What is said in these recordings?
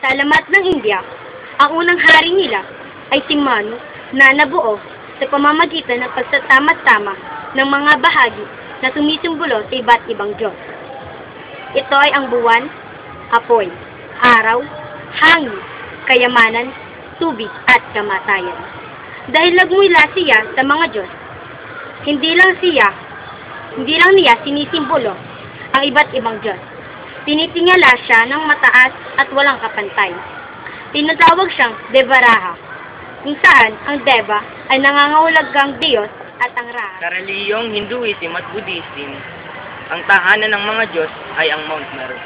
Sa alamat ng India, ang unang hari nila ay si Manu na nabuo sa pamamagitan ng pagsasama-sama ng mga bahagi na sumisimbolo sa iba't ibang Diyos. Ito ay ang buwan, apoy, araw, hangin, kayamanan, tubig at kamatayan. Dahil nagmula siya sa mga Diyos, hindi lang niya sinisimbolo ang iba't ibang Diyos. Tinitingala siya ng mataas at walang kapantay. Tinatawag siyang Devaraha, kung saan ang Deva ay nangangahulugang Diyos at ang Raha. Sa reliyong Hinduism at Buddhism, ang tahanan ng mga Diyos ay ang Mount Meru,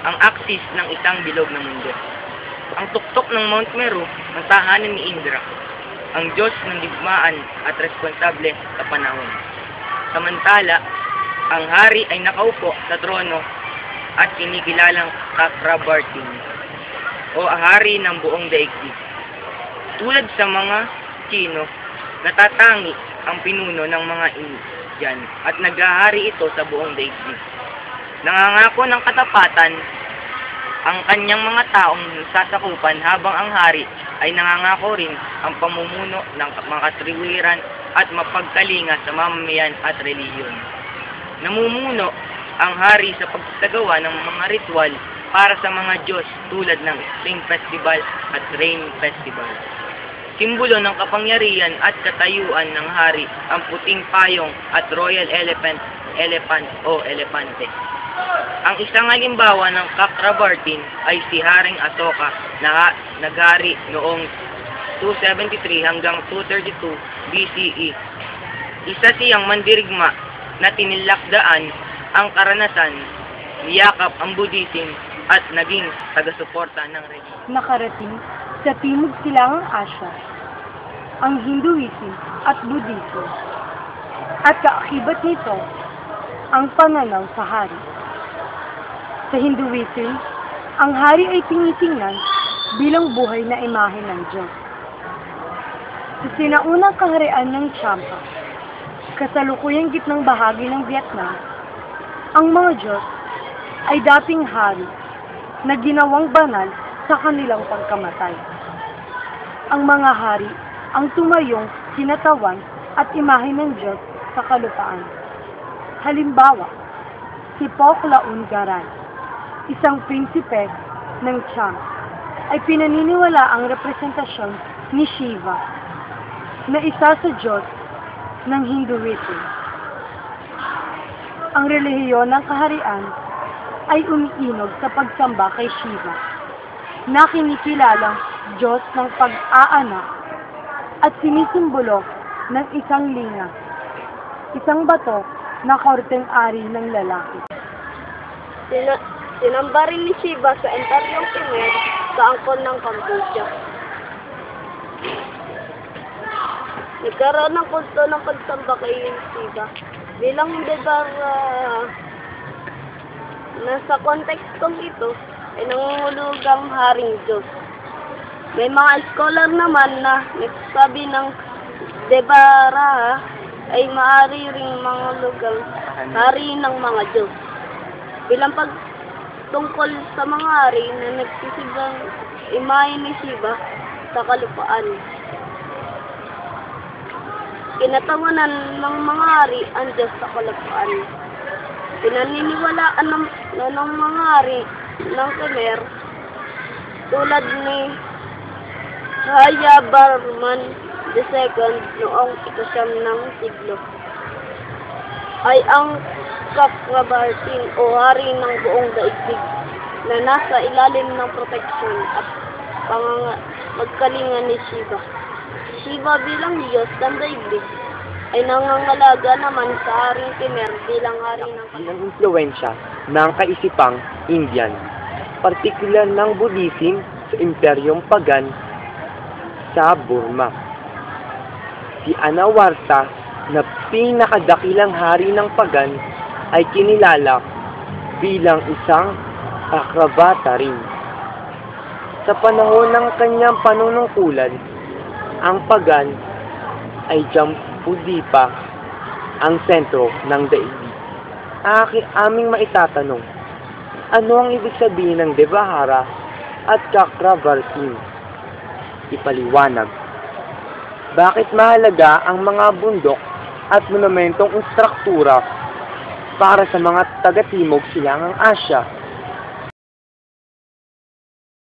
ang aksis ng isang bilog ng mundo. Ang tuktok ng Mount Meru, ang tahanan ni Indra, ang Diyos ng digmaan at responsable sa panahon. Samantala, ang hari ay nakaupo sa trono at kinikilalang Chakrabarti o hari ng buong daigdig. Tulad sa mga Chino, natatangi ang pinuno ng mga Indian at naghahari ito sa buong daigdig. Nangangako ng katapatan ang kanyang mga taong sasakupan habang ang hari ay nangangako rin ang pamumuno ng makatwiran at mapagkalinga sa mamamayan at relihiyon. Namumuno ang hari sa pagsasagawa ng mga ritual para sa mga Diyos tulad ng Spring Festival at Rain Festival. Simbolo ng kapangyarihan at katayuan ng hari ang puting payong at royal elephant o elepante. Ang isang halimbawa ng Chakrabartin ay si Haring Asoka na naghari noong 273 hanggang 232 BCE. Isa siyang mandirigma na tinilakdaan ang karanasan, niyakap ang Buddhism at naging taga-suporta ng relihiyon. Nakarating sa Timog Silangang Asya ang Hinduism at Buddhism at kaakibat nito ang pananaw sa hari. Sa Hinduism, ang hari ay tinitingnan bilang buhay na imahe ng Diyos. Sa sinaunang kaharian ng Champa, kasalukuyang gitnang bahagi ng Vietnam, ang mga Diyos ay dating hari na ginawang banal sa kanilang pagkamatay. Ang mga hari ang tumayong sinatawan at imahe ng Diyos sa kalupaan. Halimbawa, si Poklaun Garan, isang prinsipe ng Chang, ay pinaniniwala ang representasyon ni Shiva na isa sa Diyos ng Hinduism. Ang relihiyon ng kaharian ay umiinog sa pagsamba kay Shiva, na kinikilalang Diyos ng pag-aanak at sinisimbolo ng isang linga, isang bato na korteng ari ng lalaki. Sinamba rin ni Shiva sa entaryong Khmer sa angkon ng Cambodia. Nagkaroon ng kulto ng pagsamba kay Shiva bilang nasa kontekstong ito ay nangungulugang haring Diyos. May mga scholar naman na nagsasabi ng Devaraha ay maaari ring mangulugang hari ng mga Diyos. Bilang pagtungkol sa mga hari na nagsisigang imahe ni Shiva sa kalupaan. Kinatawanan ng mga hari ang Diyos sa kalupaan. Pinaniniwalaan ng mga hari ng Khmer tulad ni Jayavarman II noong ika-9 ng siglo ay ang Chakrabartin o hari ng buong daigdig na nasa ilalim ng proteksyon at pagkalinga ni Shiva. Shiva bilang Diyos ng daigdig ay nangangalaga naman sa haring Khmer bilang hari ng impluwensya ng kaisipang Indian, partikular ng Buddhism sa Imperyong Pagan sa Burma. Si Anawarta na pinakadakilang hari ng Pagan ay kinilala bilang isang Akravata rin. Sa panahon ng kanyang panunungkulan, ang Pagan ay Jambudipa ang sentro ng daigdig. Aming maitatanong, ano ang ibig sabihin ng Devahara at Chakravartin. Ipaliwanag. Bakit mahalaga ang mga bundok at monumentong istruktura para sa mga taga-timog silangang Asya?